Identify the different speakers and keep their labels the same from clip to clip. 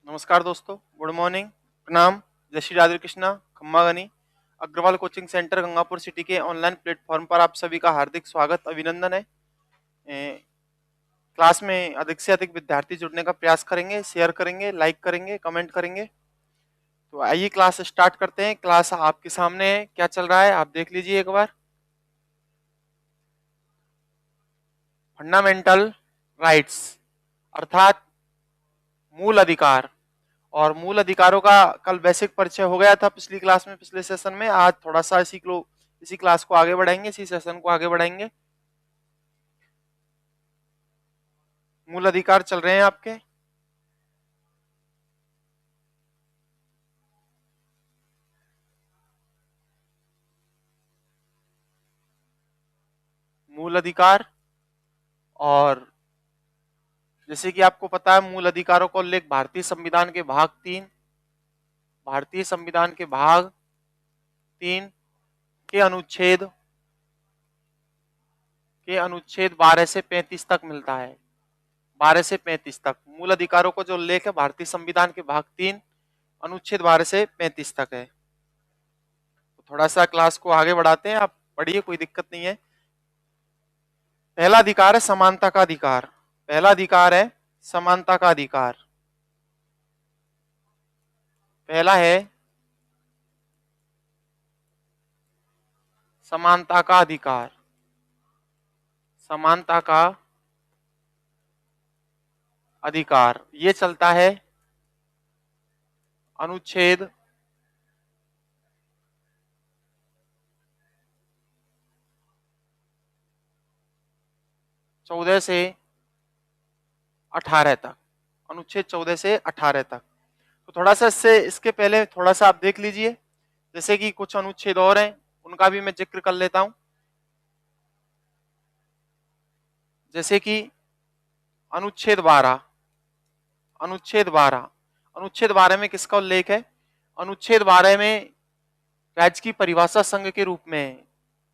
Speaker 1: नमस्कार दोस्तों, good morning, प्रणाम। जय श्री राधे कृष्णा, खम्मा गनी। Agarwal coaching centre Gangapur city के ऑनलाइन प्लेटफॉर्म पर आप सभी का हार्दिक स्वागत, अभिनंदन है। क्लास में अधिक से अधिक विद्यार्थी जुड़ने का प्रयास करेंगे, शेयर करेंगे, लाइक करेंगे, कमेंट करेंगे। तो आइए क्लास स्टार्ट करते हैं। क्लास आपके सामने है, क्या चल रहा है आप देख लीजिए एक बार। फंडामेंटल राइट्स अर्थात मूल अधिकार, और मूल अधिकारों का कल बेसिक परिचय हो गया था पिछली क्लास में, पिछले सेशन में। आज थोड़ा सा इसी क्लास को आगे बढ़ाएंगे, इसी सेशन को आगे बढ़ाएंगे। मूल अधिकार चल रहे हैं आपके। मूल अधिकार, और जैसे कि आपको पता है मूल अधिकारों का उल्लेख भारतीय संविधान के भाग 3, भारतीय संविधान के भाग 3 के अनुच्छेद 12 से 35 तक मिलता है। 12 से 35 तक मूल अधिकारों को जो उल्लेख है भारतीय संविधान के भाग 3 अनुच्छेद 12 से 35 तक है। तो थोड़ा सा क्लास को आगे बढ़ाते हैं, आप पढ़िए, कोई दिक्कत नहीं है। पहला अधिकार है समानता का अधिकार। पहला अधिकार है समानता का अधिकार। पहला है समानता का अधिकार। समानता का अधिकार ये चलता है अनुच्छेद 14 से 18 तक। अनुच्छेद 14 से 18 तक। तो थोड़ा सा इसके पहले थोड़ा सा आप देख लीजिए, जैसे कि कुछ अनुच्छेद और हैं, उनका भी मैं जिक्र कर लेता हूं। जैसे कि अनुच्छेद 12। अनुच्छेद 12, अनुच्छेद 12 में किसका उल्लेख है? अनुच्छेद 12 में राज्य की परिभाषा संघ के रूप में है।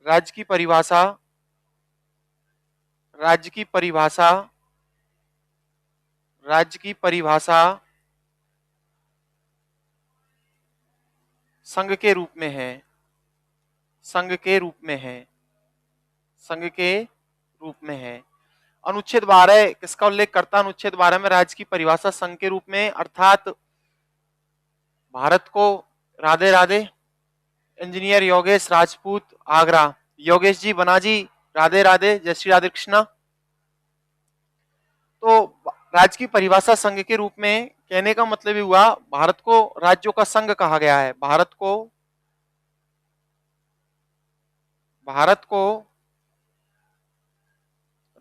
Speaker 1: राज्य की परिभाषा, राज्य की परिभाषा, राज्य की परिभाषा संघ के रूप में है। संघ के रूप में है। संघ के रूप में है। अनुच्छेद 12 किसका उल्लेख करता है? अनुच्छेद 12 में राज्य की परिभाषा संघ के रूप में, अर्थात भारत को, राधे राधे इंजीनियर योगेश राजपूत आगरा, योगेश जी, बना जी, राधे राधे, जय श्री राधे कृष्णा। तो राज्य की परिभाषा संघ के रूप में कहने का मतलब ही हुआ भारत को राज्यों का संघ कहा गया है। भारत को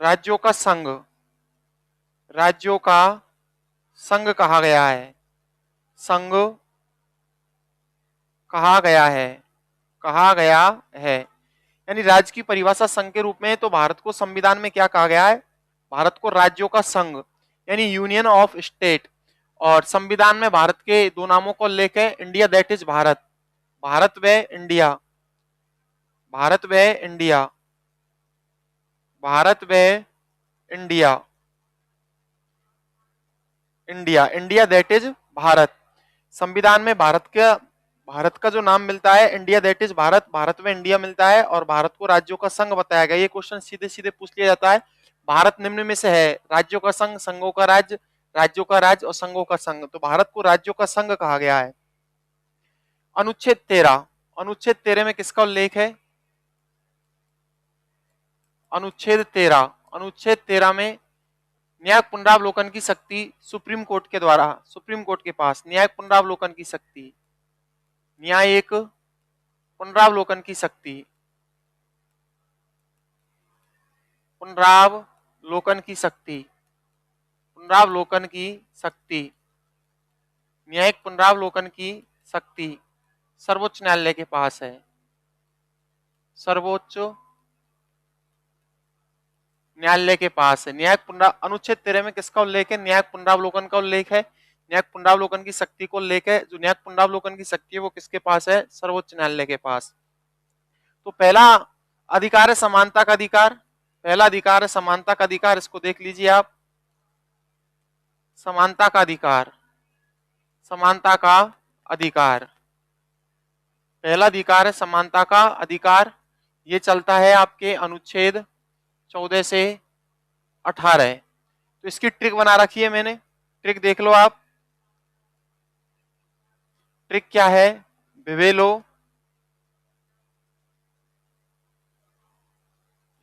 Speaker 1: राज्यों का संघ, राज्यों का संघ कहा गया है। संघ कहा गया है। कहा गया है, यानी राज्य की परिभाषा संघ के रूप में। तो भारत को संविधान में क्या कहा गया है? भारत को राज्यों का संघ, यानी यूनियन ऑफ स्टेट। और संविधान में भारत के दो नामों का उल्लेख है, India that is Bharat. Bharat व इंडिया। भारत व इंडिया। भारत व India. India, India that is Bharat. संविधान में भारत का जो नाम मिलता है India that is Bharat, Bharat में इंडिया मिलता है, और भारत को राज्यों का संघ बताया गया। ये क्वेश्चन सीधे सीधे पूछ लिया जाता है। भारत निम्न में से है: राज्यों का संघ, संघों का राज्य, राज्यों का राज्य और संघों का संघ। तो भारत को राज्यों का संघ कहा गया है। अनुच्छेद 13, अनुच्छेद 13 में किसका उल्लेख है? अनुच्छेद 13, अनुच्छेद 13 में न्यायिक पुनरावलोकन की शक्ति सुप्रीम कोर्ट के द्वारा, सुप्रीम कोर्ट के पास न्यायिक पुनरावलोकन की शक्ति, न्यायिक पुनरावलोकन की शक्ति, पुनरावलोकन की शक्ति, पुनरावलोकन की शक्ति, न्यायिक पुनरावलोकन की शक्ति सर्वोच्च न्यायालय के पास है। सर्वोच्च न्यायालय के पास है। अनुच्छेद 13 में किसका उल्लेख है? न्यायिक पुनरावलोकन का उल्लेख है। न्यायिक पुनरावलोकन की शक्ति को उल्लेख है। जो न्यायिक पुनरावलोकन की शक्ति है वो किसके पास है? सर्वोच्च न्यायालय के पास। तो पहला अधिकार है समानता का अधिकार। पहला अधिकार है समानता का अधिकार, इसको देख लीजिए आप। समानता का अधिकार, समानता का अधिकार। पहला अधिकार है समानता का अधिकार, ये चलता है आपके अनुच्छेद 14 से 18। तो इसकी ट्रिक बना रखी है मैंने, ट्रिक देख लो आप। ट्रिक क्या है? विवे लो,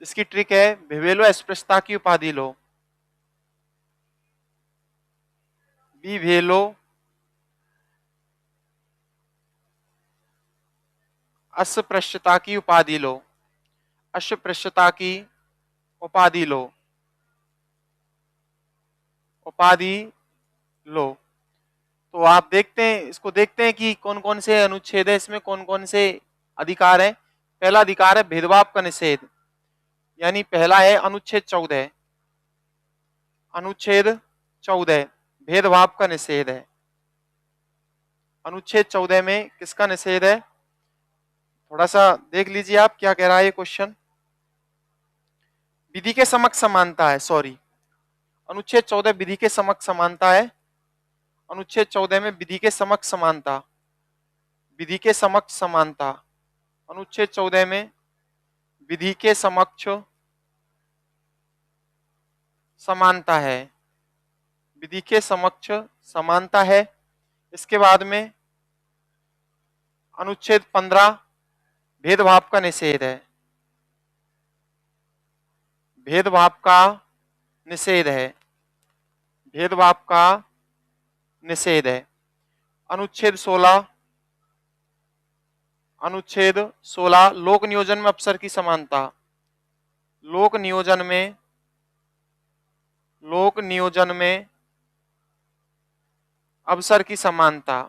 Speaker 1: इसकी ट्रिक है विवे लो, अस्पृश्यता की उपाधि लो, विवे अस्पृश्यता की उपाधि लो, अस्पृश्यता की उपाधि लो, उपाधि लो। तो आप देखते हैं, इसको देखते हैं कि कौन कौन से अनुच्छेद है, इसमें कौन कौन से अधिकार हैं। पहला अधिकार है भेदभाव का निषेध, यानी पहला है अनुच्छेद 14। अनुच्छेद 14 भेदभाव का निषेध है। अनुच्छेद 14 में किसका निषेध है? थोड़ा सा देख लीजिए आप क्या कह रहा है ये क्वेश्चन। विधि के समक्ष समानता है, सॉरी, अनुच्छेद 14 विधि के समक्ष समानता है। अनुच्छेद 14 में विधि के समक्ष समानता, विधि के समक्ष समानता, अनुच्छेद 14 में विधि के समक्ष समानता है, विधि के समक्ष समानता है। इसके बाद में अनुच्छेद 15 भेदभाव का निषेध है, भेदभाव का निषेध है, भेदभाव का निषेध है। अनुच्छेद 16, अनुच्छेद 16 लोक नियोजन में अफसर की समानता, लोक नियोजन में, लोक नियोजन में अवसर की समानता,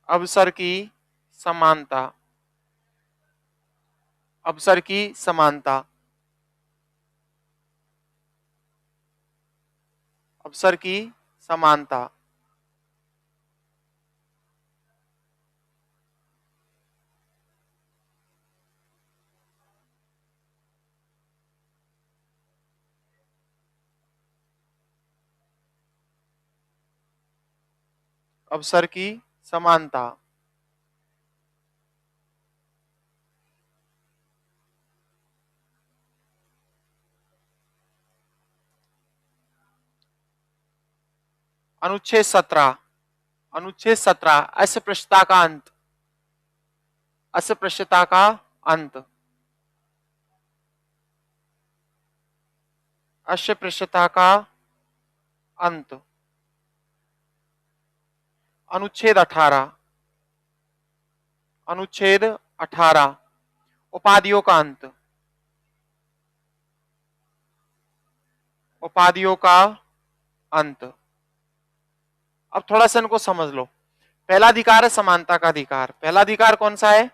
Speaker 1: अवसर की समानता, अवसर की समानता, अवसर की समानता। अवसर की समानता। अनुच्छेद 17, अनुच्छेद 17 अस्पृश्यता का अंत, अस्पृश्यता का अंत, अस्पृश्यता का अंत। अनुच्छेद 18, अनुच्छेद 18 उपाधियों का अंत, उपाधियों का अंत। अब थोड़ा सा इनको समझ लो। पहला अधिकार है समानता का अधिकार। पहला अधिकार कौन सा है?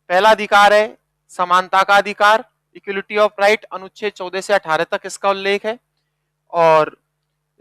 Speaker 1: पहला अधिकार है समानता का अधिकार, इक्वलिटी ऑफ राइट। अनुच्छेद 14 से 18 तक इसका उल्लेख है और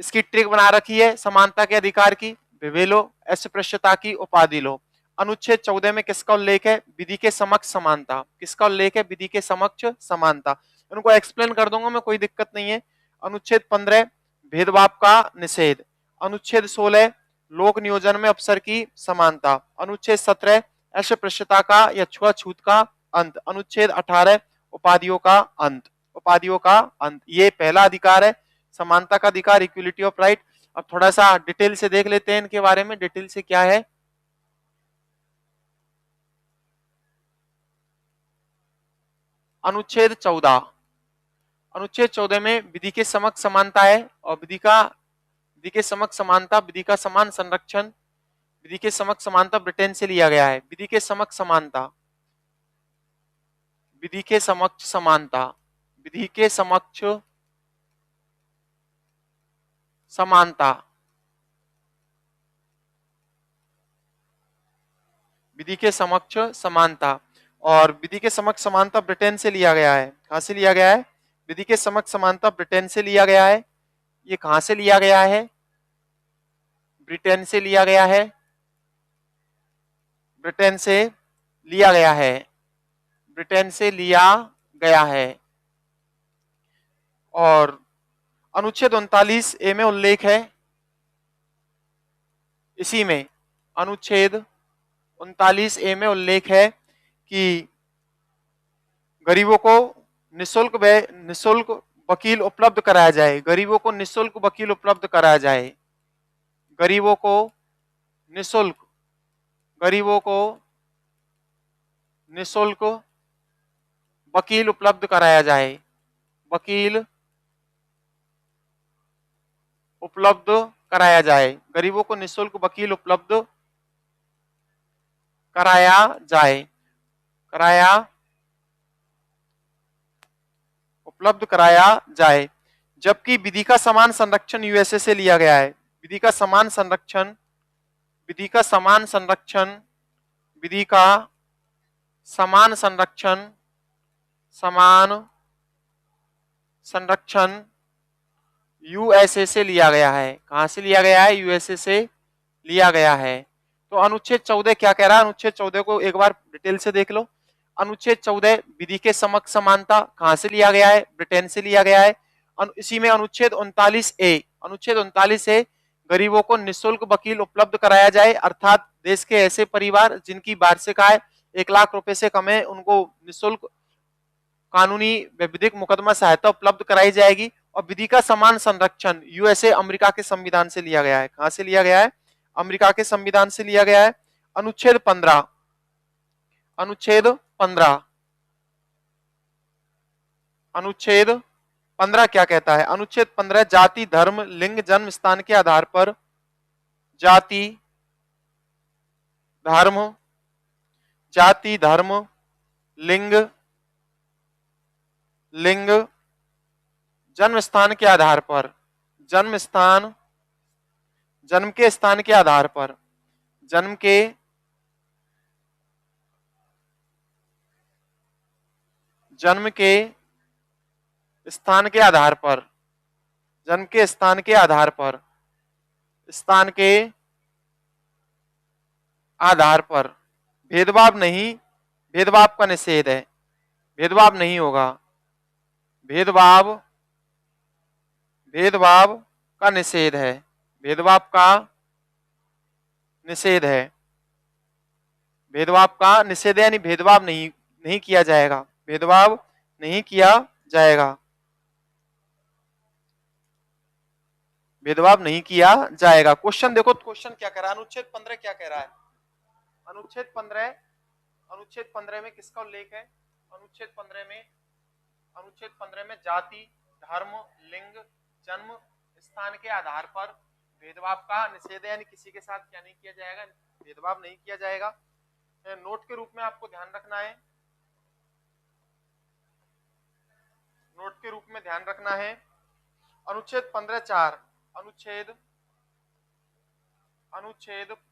Speaker 1: इसकी ट्रिक बना रखी है समानता के अधिकार की, विवे लो, अस्पृश्यता की उपाधि लो। अनुच्छेद 14 में किसका उल्लेख है? विधि के समक्ष समानता। किसका उल्लेख है? विधि के समक्ष समानता। उनको एक्सप्लेन कर दूंगा मैं, कोई दिक्कत नहीं है। अनुच्छेद 15 भेदभाव का निषेध। अनुच्छेद 16 लोक नियोजन में अफसर की समानता। अनुच्छेद 17 अस्पृश्यता का या छुआछूत का अंत। अनुच्छेद 18 उपाधियों का अंत, उपाधियों का अंत। ये पहला अधिकार है समानता का अधिकार, इक्वलिटी ऑफ राइट। अब थोड़ा सा डिटेल से देख लेते हैं इनके बारे में, डिटेल से क्या है। अनुच्छेद 14, अनुच्छेद 14 में विधि के समक्ष समानता है और विधि के समक्ष समानता, विधि का समान संरक्षण, विधि के समक्ष समानता ब्रिटेन से लिया गया है। विधि के समक्ष समानता, विधि के समक्ष समानता, विधि के समक्ष समानता, विधि के समक्ष समानता। और विधि के समक्ष समानता ब्रिटेन से लिया गया है। कहां से लिया गया है? विधि के समक्ष समानता ब्रिटेन से लिया गया है। ये कहां से लिया गया है? ब्रिटेन से लिया गया है, ब्रिटेन से लिया गया है, ब्रिटेन से लिया गया है। और अनुच्छेद 39 ए में उल्लेख है, इसी में अनुच्छेद 39A में उल्लेख है कि गरीबों को निःशुल्क वकील उपलब्ध कराया जाए, गरीबों को निःशुल्क वकील उपलब्ध कराया जाए, गरीबों को निःशुल्क गरीबों को निःशुल्क वकील उपलब्ध कराया जाए, वकील उपलब्ध कराया जाए, गरीबों को निःशुल्क वकील उपलब्ध कराया जाए, उपलब्ध कराया जाए। जबकि विधि का समान संरक्षण यूएसए से लिया गया है। विधि का समान संरक्षण विधि का समान संरक्षण विधि का समान संरक्षण समान संरक्षण यूएसए से लिया गया है। कहां से लिया गया है? यूएसए से लिया गया है। तो अनुच्छेद 14 क्या कह रहा है? अनुच्छेद 14 को एक बार डिटेल से देख लो। अनुच्छेद 14 विधि के समक्ष समानता कहां से लिया गया है? ब्रिटेन से लिया गया है। इसी में अनुच्छेद 39A गरीबों को निःशुल्क वकील उपलब्ध कराया जाए, अर्थात देश के ऐसे परिवार जिनकी वार्षिक आय 1 लाख रुपए से कम है उनको निःशुल्क कानूनी व विधिक मुकदमा सहायता उपलब्ध कराई जाएगी। और विधि का समान संरक्षण यूएसए अमेरिका के संविधान से लिया गया है। कहां से लिया गया है? अमेरिका के संविधान से लिया गया है। अनुच्छेद 15 क्या कहता है? अनुच्छेद 15 जाति, धर्म, लिंग, जन्म स्थान के आधार पर जाति, धर्म, लिंग, जन्म स्थान के आधार पर जन्म के स्थान के आधार पर जन्म के स्थान के आधार पर भेदभाव का निषेध है। भेदभाव नहीं होगा। भेदभाव का निषेध है। भेदभाव का निषेध है। यानी भेदभाव नहीं किया जाएगा। भेदभाव नहीं किया जाएगा। भेदभाव नहीं किया जाएगा। क्वेश्चन देखो, क्वेश्चन क्या कह रहा है? अनुच्छेद 15 क्या कह रहा है? अनुच्छेद 15 में किसका उल्लेख है? अनुच्छेद 15 में जाति, धर्म, लिंग, जन्म स्थान के आधार पर भेदभाव का निषेध है, यानी किसी के साथ क्या नहीं किया जाएगा? भेदभाव नहीं किया जाएगा। नोट के रूप में आपको ध्यान रखना है। अनुच्छेद 15(4) अनुच्छेद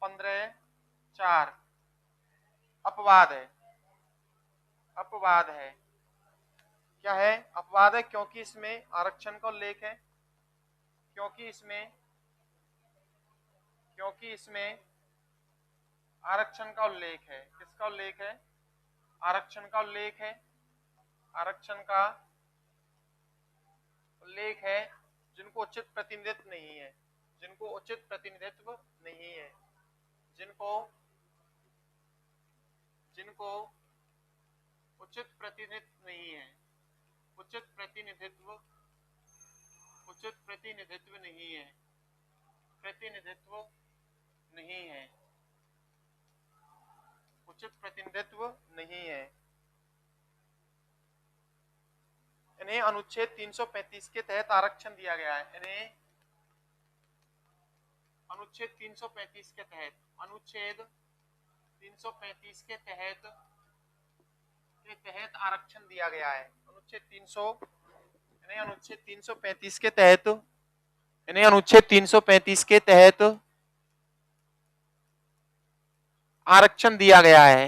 Speaker 1: 15(4) अपवाद है। क्या है? अपवाद है, क्योंकि इसमें आरक्षण का उल्लेख है। क्योंकि इसमें आरक्षण का उल्लेख है। किसका उल्लेख है? आरक्षण का उल्लेख है। जिनको उचित प्रतिनिधित्व नहीं है। जिनको उचित प्रतिनिधित्व नहीं है। इन्हें अनुच्छेद 335 के तहत आरक्षण दिया गया है। इन्हें अनुच्छेद 335 के तहत आरक्षण दिया गया है। अनुच्छेद 335 के तहत आरक्षण दिया गया है।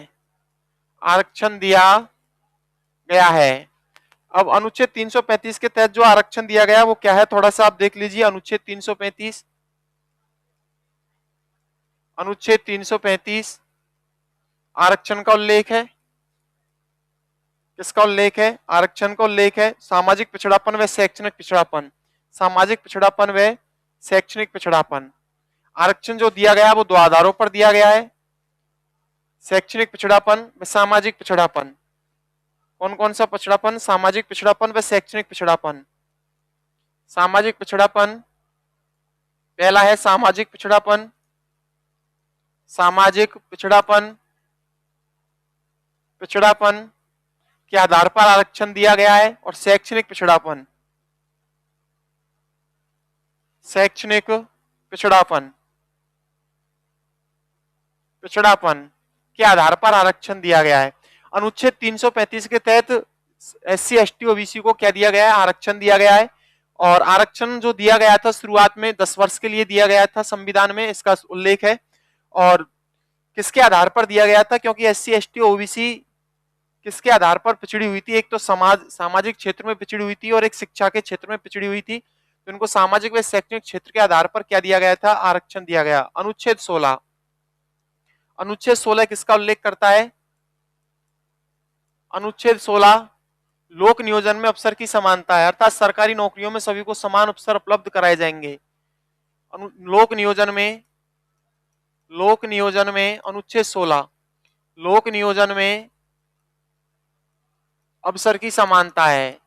Speaker 1: अब अनुच्छेद 335 के तहत जो आरक्षण दिया गया है वो क्या है? थोड़ा सा आप देख लीजिए। अनुच्छेद 335 आरक्षण का उल्लेख है। किसका उल्लेख है? आरक्षण का उल्लेख है। सामाजिक पिछड़ापन व शैक्षणिक पिछड़ापन। आरक्षण जो दिया गया वो दो आधारों पर दिया गया है, शैक्षणिक पिछड़ापन व सामाजिक पिछड़ापन। कौन कौन सा पिछड़ापन? सामाजिक पिछड़ापन व शैक्षणिक पिछड़ापन। सामाजिक पिछड़ापन, पहला है सामाजिक पिछड़ापन, सामाजिक पिछड़ापन, पिछड़ापन के आधार पर आरक्षण दिया गया है। और शैक्षणिक पिछड़ापन, शैक्षणिक पिछड़ापन, पिछड़ापन के आधार पर आरक्षण दिया गया है। अनुच्छेद 335 के तहत SC ST OBC को क्या दिया गया है? आरक्षण दिया गया है। और आरक्षण जो दिया गया था शुरुआत में 10 वर्ष के लिए दिया गया था, संविधान में इसका उल्लेख है। और किसके आधार पर दिया गया था? क्योंकि SC ST OBC किसके आधार पर पिछड़ी हुई थी? एक तो सामाजिक क्षेत्र में पिछड़ी हुई थी और एक शिक्षा के क्षेत्र में पिछड़ी हुई थी। तो इनको सामाजिक व शैक्षणिक क्षेत्र के आधार पर क्या दिया गया था? आरक्षण दिया गया। अनुच्छेद 16, अनुच्छेद 16 किसका उल्लेख करता है? अनुच्छेद 16 लोक नियोजन में अवसर की समानता है, अर्थात सरकारी नौकरियों में सभी को समान अवसर उपलब्ध कराए जाएंगे। लोक नियोजन में, लोक नियोजन में अनुच्छेद 16 लोक नियोजन में अवसर की समानता है,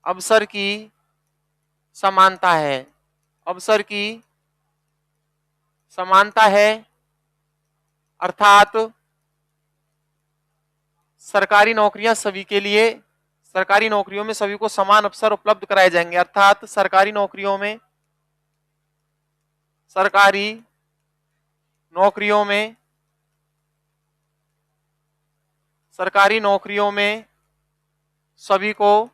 Speaker 1: अवसर की समानता है, अवसर की समानता है, अर्थात सरकारी नौकरियां सभी के लिए, सरकारी नौकरियों में सभी को समान अवसर उपलब्ध कराए जाएंगे। अर्थात सरकारी नौकरियों में, सरकारी नौकरियों में, सरकारी नौकरियों में सभी को,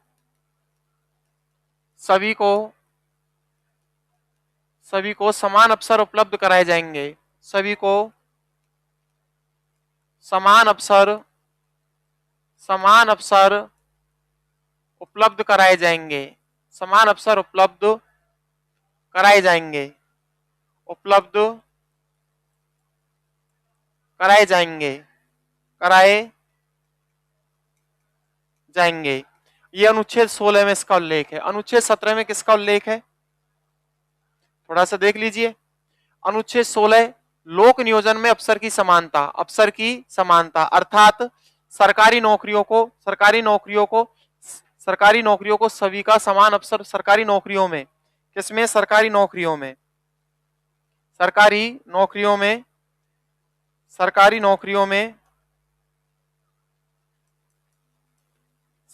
Speaker 1: सभी को, सभी को समान अवसर उपलब्ध कराए जाएंगे, सभी को समान अवसर, समान अवसर उपलब्ध कराए जाएंगे, समान अवसर उपलब्ध कराए जाएंगे, उपलब्ध कराए जाएंगे, कराए जाएंगे। ये अनुच्छेद 16 में इसका उल्लेख है। अनुच्छेद 17 में किसका उल्लेख है? थोड़ा सा देख लीजिए। अनुच्छेद 16 लोक नियोजन में अवसर की समानता, अवसर की समानता, अर्थात सरकारी नौकरियों को, सरकारी नौकरियों को, सरकारी नौकरियों को सभी का समान अवसर, सरकारी नौकरियों में, किसमें? सरकारी नौकरियों में, सरकारी नौकरियों में, सरकारी नौकरियों में,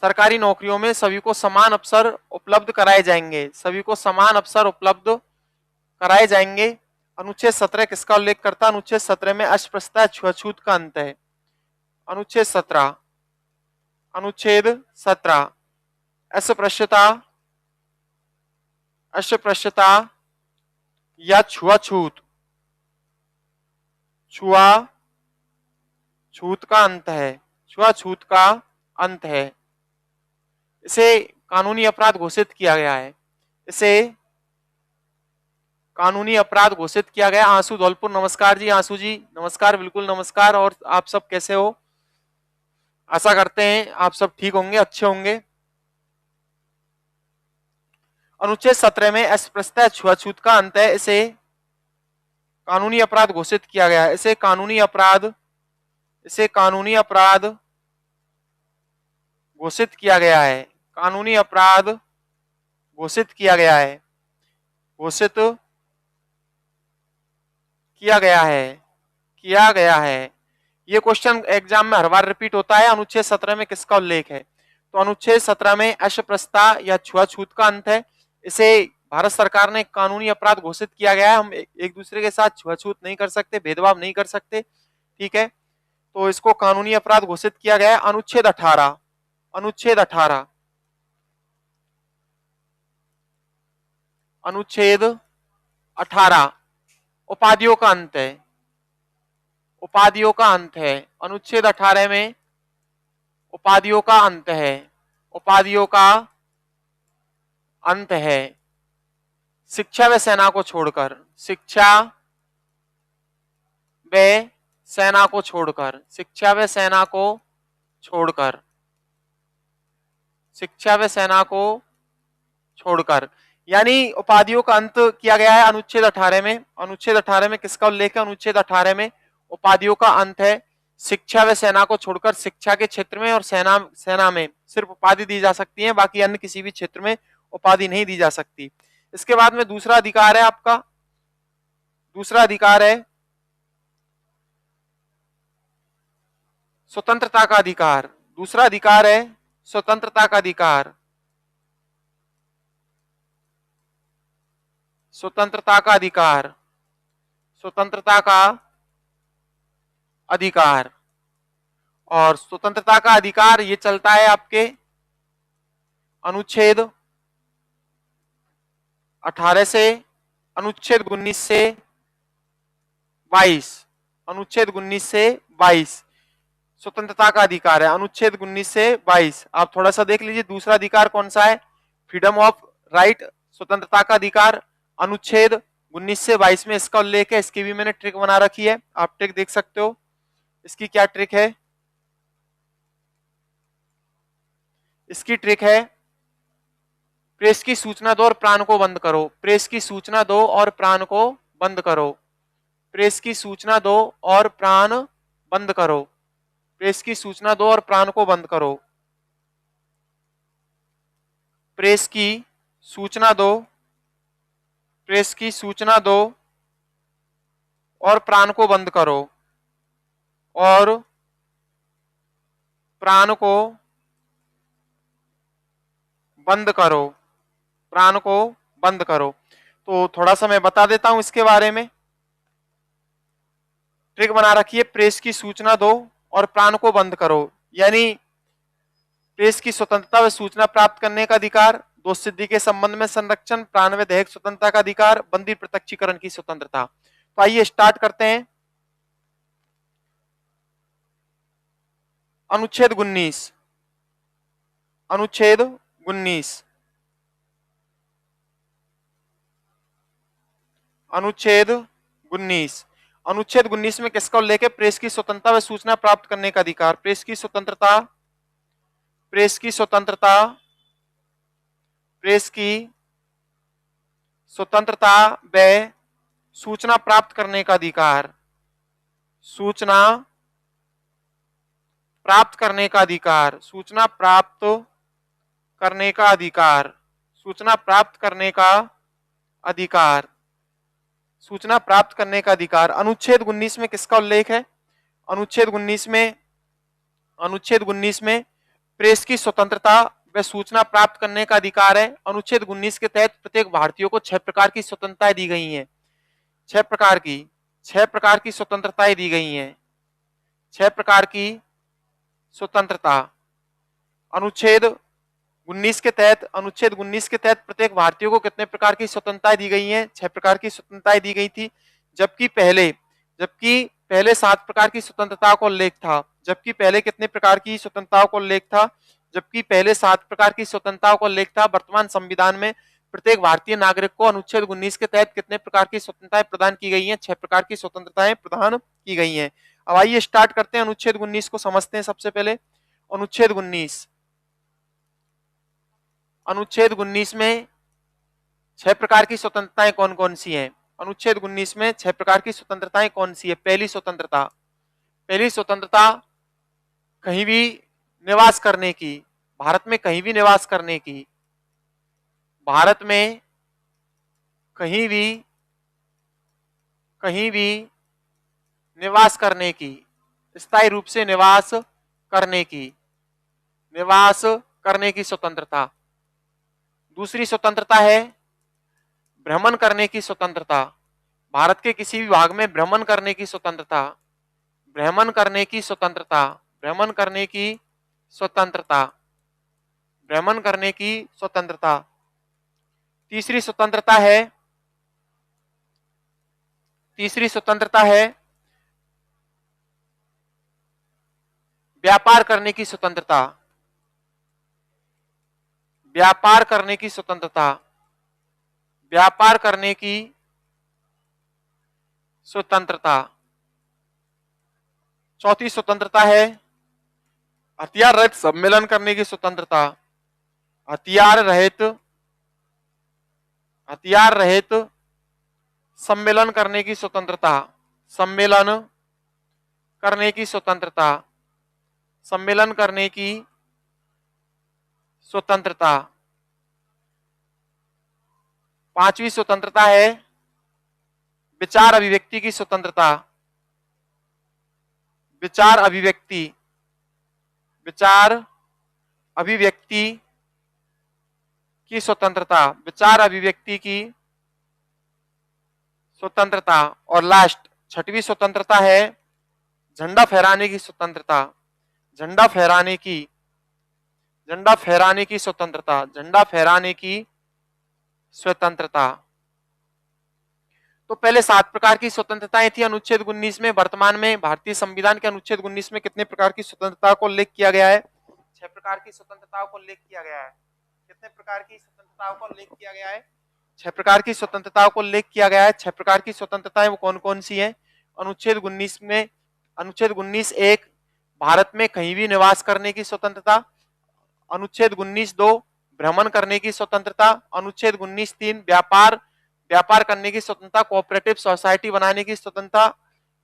Speaker 1: सरकारी नौकरियों में सभी को समान अवसर उपलब्ध कराए जाएंगे, सभी को समान अवसर उपलब्ध कराए जाएंगे। अनुच्छेद 17 किसका उल्लेख करता है? अनुच्छेद 17 में अस्पृश्यता छुआछूत का अंत है। अनुच्छेद 17, अनुच्छेद 17 अस्पृश्यता, अस्पृश्यता या छुआछूत, छुआछूत का अंत है, छुआछूत का अंत है। इसे कानूनी अपराध घोषित किया गया है, इसे कानूनी अपराध घोषित किया गया। आंसू धौलपुर, नमस्कार जी। आंसू जी नमस्कार, बिल्कुल नमस्कार। और आप सब कैसे हो? आशा करते हैं आप सब ठीक होंगे, अच्छे होंगे। अनुच्छेद 17 में अस्पृश्यता छुआछूत का अंत है, इसे कानूनी अपराध घोषित किया गया है, इसे कानूनी अपराध, इसे कानूनी अपराध घोषित किया गया है, कानूनी अपराध घोषित किया गया है, घोषित किया गया है, किया गया है। ये क्वेश्चन एग्जाम में हर बार रिपीट होता है। अनुच्छेद 17 में किसका उल्लेख है? तो अनुच्छेद 17 में अस्पृश्यता या छुआछूत का अंत है, इसे भारत सरकार ने कानूनी अपराध घोषित किया गया है। हम एक दूसरे के साथ छुआछूत नहीं कर सकते, भेदभाव नहीं कर सकते, ठीक है? तो इसको कानूनी अपराध घोषित किया गया है। अनुच्छेद 18, अनुच्छेद 18, अनुच्छेद 18 उपाधियों का अंत है, उपाधियों का अंत है। अनुच्छेद 18 में उपाधियों का अंत है, उपाधियों का अंत है। शिक्षा व सेना को छोड़कर, शिक्षा व सेना को छोड़कर, शिक्षा व सेना को छोड़कर, शिक्षा व सेना को छोड़कर यानी उपाधियों का अंत किया गया है अनुच्छेद 18 में। अनुच्छेद 18 में किसका उल्लेख है? अनुच्छेद 18 में उपाधियों का अंत है। शिक्षा व सेना को छोड़कर शिक्षा के क्षेत्र में और सेना में सिर्फ उपाधि दी जा सकती है, बाकी अन्य किसी भी क्षेत्र में उपाधि नहीं दी जा सकती। इसके बाद में दूसरा अधिकार है आपका, दूसरा अधिकार है स्वतंत्रता का अधिकार। दूसरा अधिकार है स्वतंत्रता का अधिकार। स्वतंत्रता का अधिकार, स्वतंत्रता का अधिकार। और स्वतंत्रता का अधिकार ये चलता है आपके अनुच्छेद 18 से अनुच्छेद 19 से 22, अनुच्छेद 19 से 22 स्वतंत्रता का अधिकार है, अनुच्छेद 19 से 22। आप थोड़ा सा देख लीजिए दूसरा अधिकार कौन सा है, फ्रीडम ऑफ राइट, स्वतंत्रता का अधिकार अनुच्छेद 19 से 22 में इसका उल्लेख है। इसकी भी मैंने ट्रिक बना रखी है, आप ट्रिक देख सकते हो। इसकी क्या ट्रिक है? इसकी ट्रिक है प्रेस की सूचना दो और प्राण को बंद करो। प्रेस की सूचना दो और प्राण को बंद करो। प्रेस की सूचना दो और प्राण बंद करो। प्रेस की सूचना दो और प्राण को बंद करो। प्रेस की सूचना दो, प्रेस की सूचना दो और प्राण को बंद करो। और प्राण को बंद करो। प्राण को बंद करो। तो थोड़ा सा मैं बता देता हूं इसके बारे में। ट्रिक बना रखी है, प्रेस की सूचना दो और प्राण को बंद करो। यानी प्रेस की स्वतंत्रता व सूचना प्राप्त करने का अधिकार, दोष सिद्धि के संबंध में संरक्षण, प्राण व दैहिक स्वतंत्रता का अधिकार, बंदी प्रत्यक्षीकरण की स्वतंत्रता। तो आइए स्टार्ट करते हैं। अनुच्छेद 19, अनुच्छेद 19, अनुच्छेद 19। अनुच्छेद 19 में किसका उल्लेख है? प्रेस की स्वतंत्रता व सूचना प्राप्त करने का अधिकार। प्रेस की स्वतंत्रता, प्रेस की स्वतंत्रता, प्रेस की स्वतंत्रता व सूचना प्राप्त करने का अधिकार। सूचना प्राप्त करने का अधिकार। सूचना प्राप्त करने का अधिकार। सूचना प्राप्त करने का अधिकार। सूचना प्राप्त करने का अधिकार। अनुच्छेद 19 में किसका उल्लेख है? अनुच्छेद 19 में, अनुच्छेद 19 में प्रेस की स्वतंत्रता व सूचना प्राप्त करने का अधिकार है। अनुच्छेद 19 के तहत प्रत्येक भारतीय को 6 प्रकार की स्वतंत्रताएं दी गई हैं। 6 प्रकार की, 6 प्रकार की स्वतंत्रताएं दी गई हैं। 6 प्रकार की स्वतंत्रता। अनुच्छेद 19 के तहत, अनुच्छेद 19 के तहत प्रत्येक भारतीय को कितने प्रकार की स्वतंत्रताएं दी गई हैं? 6 प्रकार की स्वतंत्रताएं दी गई थी। जबकि पहले 7 प्रकार की स्वतंत्रता का उल्लेख था। जबकि पहले कितने प्रकार की स्वतंत्रताओं का उल्लेख था? जबकि पहले 7 प्रकार की स्वतंत्रताओं का उल्लेख था। वर्तमान संविधान में प्रत्येक भारतीय नागरिक को अनुच्छेद 19 के तहत कितने प्रकार की स्वतंत्रताएं प्रदान की गई हैं? 6 प्रकार की स्वतंत्रताएं प्रदान की गई हैं। अब आइए स्टार्ट करते हैं, अनुच्छेद 19 को समझते हैं। सबसे पहले अनुच्छेद 19, अनुच्छेद 19 में 6 प्रकार की स्वतंत्रताएं कौन कौन सी हैं? अनुच्छेद 19 में 6 प्रकार की स्वतंत्रताएं कौन सी है? पहली स्वतंत्रता, पहली स्वतंत्रता कहीं भी निवास करने की। भारत में कहीं भी निवास करने की। भारत में कहीं भी, कहीं भी निवास करने की, स्थायी रूप से निवास करने की, निवास करने की स्वतंत्रता। दूसरी स्वतंत्रता है भ्रमण करने की स्वतंत्रता। भारत के किसी भी भाग में भ्रमण करने की स्वतंत्रता। भ्रमण करने की स्वतंत्रता। भ्रमण करने की स्वतंत्रता। भ्रमण करने की स्वतंत्रता। तीसरी स्वतंत्रता है, तीसरी स्वतंत्रता है व्यापार करने की स्वतंत्रता। व्यापार करने की स्वतंत्रता। व्यापार करने की स्वतंत्रता। चौथी स्वतंत्रता है हथियार रहित सम्मेलन करने की स्वतंत्रता। हथियार रहित हथियार रहित सम्मेलन करने की स्वतंत्रता, सम्मेलन करने की स्वतंत्रता, सम्मेलन करने की स्वतंत्रता। पांचवी स्वतंत्रता है विचार अभिव्यक्ति की स्वतंत्रता, विचार अभिव्यक्ति, विचार अभिव्यक्ति की स्वतंत्रता, विचार अभिव्यक्ति की स्वतंत्रता। और लास्ट छठवीं स्वतंत्रता है झंडा फहराने की स्वतंत्रता, झंडा फहराने की, झंडा फहराने की स्वतंत्रता, झंडा फहराने की स्वतंत्रता। तो पहले 7 प्रकार की स्वतंत्रताएं थी अनुच्छेद 19 में। वर्तमान में भारतीय संविधान के अनुच्छेद 19 में कितने प्रकार की स्वतंत्रता को उल्लेख किया गया है? 6 प्रकार की स्वतंत्रताओं को उल्लेख किया गया है। कितने प्रकार की स्वतंत्रताओं को उल्लेख किया गया है? 6 प्रकार की स्वतंत्रताओं को उल्लेख किया गया है। 6 प्रकार की स्वतंत्रताएं वो कौन कौन सी हैं? अनुच्छेद 19 में, अनुच्छेद 19(1) भारत में कहीं भी निवास करने की स्वतंत्रता, अनुच्छेद 19(2) भ्रमण करने की स्वतंत्रता, अनुच्छेद 19(3) व्यापार करने की स्वतंत्रता, कोऑपरेटिव सोसाइटी बनाने की स्वतंत्रता,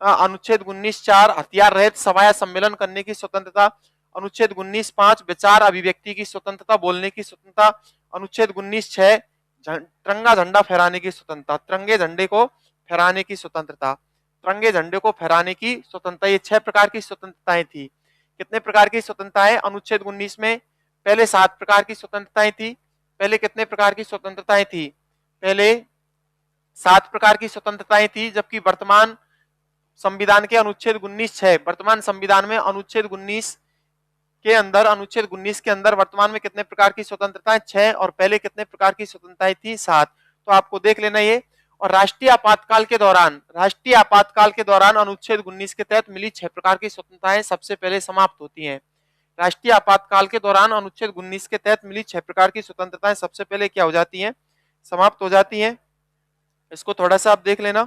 Speaker 1: अनुच्छेद 19(4) हथियार रहित सभा या सम्मेलन करने की स्वतंत्रता, अनुच्छेद 19(5) विचार अभिव्यक्ति की स्वतंत्रता, बोलने की स्वतंत्रता, अनुच्छेद 19(6) तिरंगा झंडा फहराने की स्वतंत्रता, तिरंगे झंडे को फहराने की स्वतंत्रता, तिरंगे झंडे को फहराने की स्वतंत्रता। ये 6 प्रकार की स्वतंत्रताएं थी। कितने प्रकार की स्वतंत्रताएं अनुच्छेद 19 में? पहले 7 प्रकार की स्वतंत्रताएं थी। पहले कितने प्रकार की स्वतंत्रताएं थी? पहले 7 प्रकार की स्वतंत्रताएं थी, जबकि वर्तमान संविधान के अनुच्छेद 19(6), वर्तमान संविधान में अनुच्छेद 19 के अंदर, अनुच्छेद 19 के अंदर वर्तमान में कितने प्रकार की स्वतंत्रताएं? 6। और पहले कितने प्रकार की स्वतंत्रताएं थी? 7। तो आपको देख लेना ये। और राष्ट्रीय आपातकाल के दौरान, राष्ट्रीय आपातकाल के दौरान अनुच्छेद 19 के तहत मिली 6 प्रकार की स्वतंत्रताएं सबसे पहले समाप्त होती हैं। राष्ट्रीय आपातकाल के दौरान अनुच्छेद 19 के तहत मिली 6 प्रकार की स्वतंत्रताएं सबसे पहले क्या हो जाती हैं? समाप्त हो जाती हैं। इसको थोड़ा सा आप देख लेना।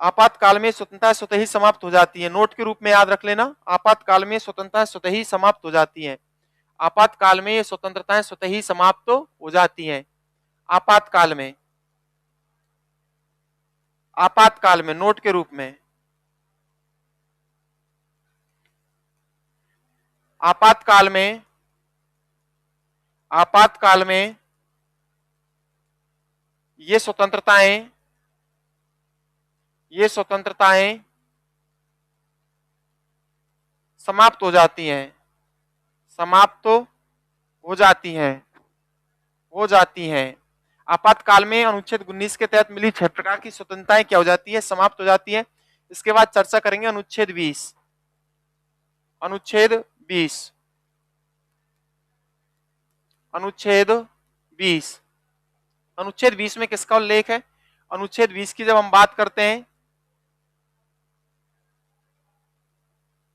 Speaker 1: आपातकाल में स्वतंत्रता स्वतः ही समाप्त हो जाती है। नोट के रूप में याद रख लेना, आपातकाल में स्वतंत्रता स्वतः ही समाप्त हो जाती है। आपातकाल में ये स्वतंत्रताएं स्वतः ही समाप्त हो जाती हैं। आपातकाल में, आपातकाल में नोट के रूप में, आपातकाल में, आपातकाल में ये स्वतंत्रताएं, ये स्वतंत्रताएं समाप्त हो जाती हैं, समाप्त हो जाती हैं, हो जाती हैं। आपातकाल में अनुच्छेद 19 के तहत मिली 6 प्रकार की स्वतंत्रताएं क्या हो जाती है? समाप्त हो जाती है। इसके बाद चर्चा करेंगे अनुच्छेद 20। अनुच्छेद 20, अनुच्छेद 20, अनुच्छेद 20 में किसका उल्लेख है? अनुच्छेद 20 की जब हम बात करते हैं,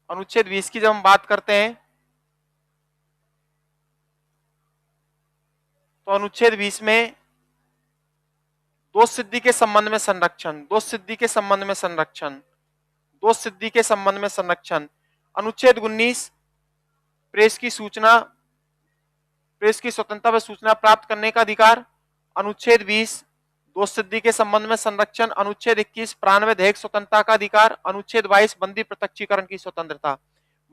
Speaker 1: अनुच्छेद 20 की जब हम बात करते हैं तो अनुच्छेद 20 में दोष सिद्धि के संबंध में संरक्षण, दोष सिद्धि के संबंध में संरक्षण, दोष सिद्धि के संबंध में संरक्षण। अनुच्छेद 19 प्रेस की सूचना, प्रेस की स्वतंत्रता व सूचना प्राप्त करने का अधिकार। अनुच्छेद 20 दोष सिद्धि के संबंध में संरक्षण। अनुच्छेद 21 प्राण व दैहिक स्वतंत्रता का अधिकार। अनुच्छेद 22 बंदी प्रत्यक्षीकरण की स्वतंत्रता,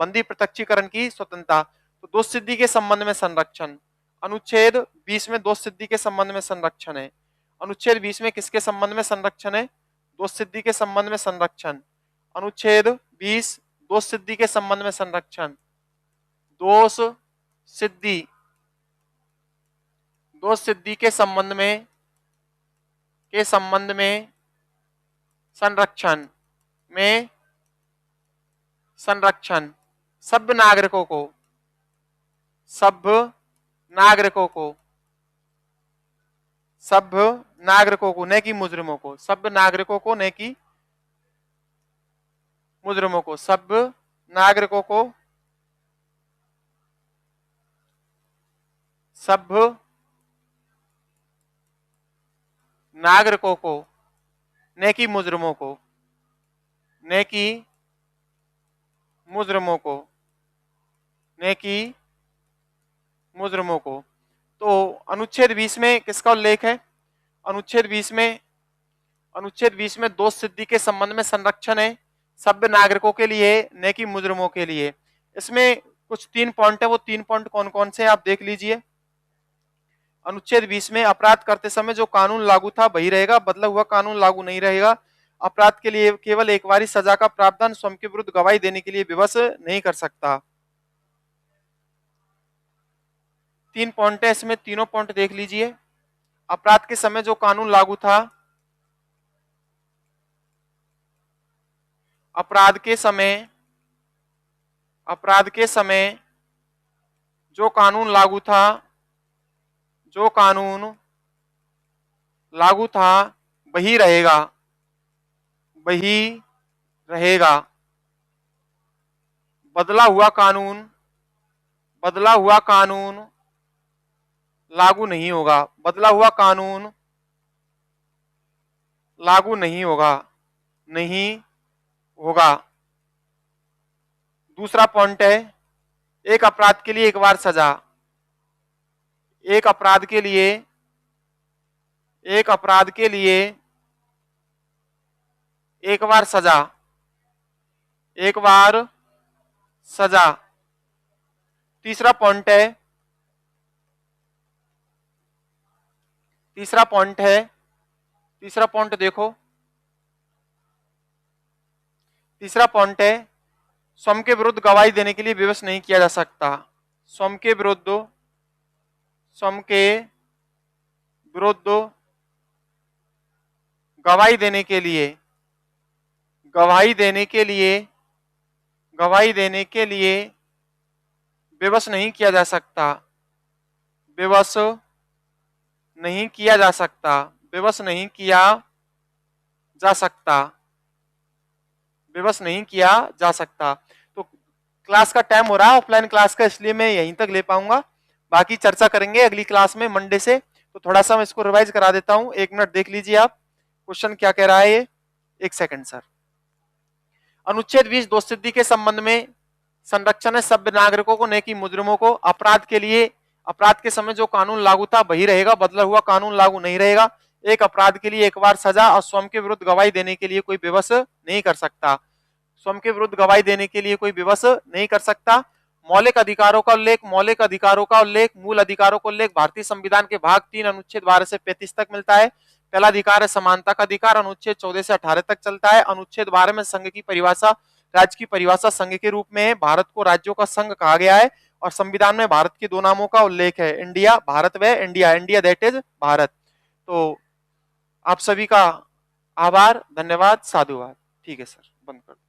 Speaker 1: बंदी प्रत्यक्षीकरण की स्वतंत्रता। तो दोष सिद्धि के संबंध में संरक्षण, अनुच्छेद 20 में दोष सिद्धि के संबंध में संरक्षण है। अनुच्छेद 20 में किसके संबंध में संरक्षण है? दोष सिद्धि के संबंध में संरक्षण। अनुच्छेद 20 दोष सिद्धि के संबंध में संरक्षण, दोष सिद्धि, दोष सिद्धि के संबंध में, के संबंध में संरक्षण, में संरक्षण। सभ्य नागरिकों को, सभ्य नागरिकों को, सभ्य नागरिकों को, न कि मुजरिमों को, सभ्य नागरिकों को, न कि मुजरिमों को, सभ्य नागरिकों को, सभ्य नागरिकों को, न कि मुजरिमों को, न कि मुजरिमों को, न कि मुजरिमों को। तो अनुच्छेद 20 में किसका उल्लेख है? अनुच्छेद 20 में दोष सिद्धि के संबंध में संरक्षण है सभ्य नागरिकों के लिए, न कि मुजरिमों के लिए। इसमें कुछ 3 पॉइंट है, वो 3 पॉइंट कौन कौन से आप देख लीजिए। अनुच्छेद 20 में अपराध करते समय जो कानून लागू था वही रहेगा, बदला हुआ कानून लागू नहीं रहेगा। अपराध के लिए केवल एक बार सजा का प्रावधान स्वयं के विरुद्ध गवाही देने के लिए विवश नहीं कर सकता। 3 पॉइंट है, इसमें तीनों पॉइंट देख लीजिए। अपराध के समय जो कानून लागू था, अपराध के समय जो कानून लागू था वही रहेगा। बदला हुआ कानून लागू नहीं होगा, बदला हुआ कानून लागू नहीं होगा। दूसरा पॉइंट है, एक अपराध के लिए एक बार सजा, एक अपराध के लिए एक बार सजा। तीसरा पॉइंट देखो, तीसरा पॉइंट है स्वयं के विरुद्ध गवाही देने के लिए विवश नहीं किया जा सकता। स्वयं के विरुद्ध गवाही देने के लिए विवश नहीं किया जा सकता। विवश नहीं किया जा सकता। तो क्लास का टाइम हो रहा है ऑफलाइन क्लास का, इसलिए मैं यहीं तक ले पाऊंगा, बाकी चर्चा करेंगे अगली क्लास में मंडे से। तो थोड़ा सा मैं इसको रिवाइज करा देता हूं, 1 मिनट देख लीजिए आप। क्वेश्चन क्या कह रहा है ये, 1 सेकंड सर। अनुच्छेद 20 दोष सिद्धि के संबंध में संरक्षण है सभ्य नागरिकों को, न कि मुजरिमों को। अपराध के समय जो कानून लागू था वही रहेगा, बदला हुआ कानून लागू नहीं रहेगा। एक अपराध के लिए एक बार सजा, और स्वयं के विरुद्ध गवाही देने के लिए कोई विवश नहीं कर सकता। स्वयं के विरुद्ध गवाही देने के लिए कोई विवश नहीं कर सकता। मौलिक अधिकारों का उल्लेख मूल अधिकारों का उल्लेख भारतीय संविधान के भाग 3 अनुच्छेद 12 से 35 तक मिलता है। पहला अधिकार है समानता का अधिकार, अनुच्छेद 14 से 18 तक चलता है। अनुच्छेद 12 में संघ की परिभाषा, राज्य की परिभाषा संघ के रूप में है। भारत को राज्यों का संघ कहा गया है, और संविधान में भारत के 2 नामों का उल्लेख है, इंडिया भारत व इंडिया दैट इज भारत। तो आप सभी का आभार, धन्यवाद, साधुवाद। ठीक है सर, बंद कर दो।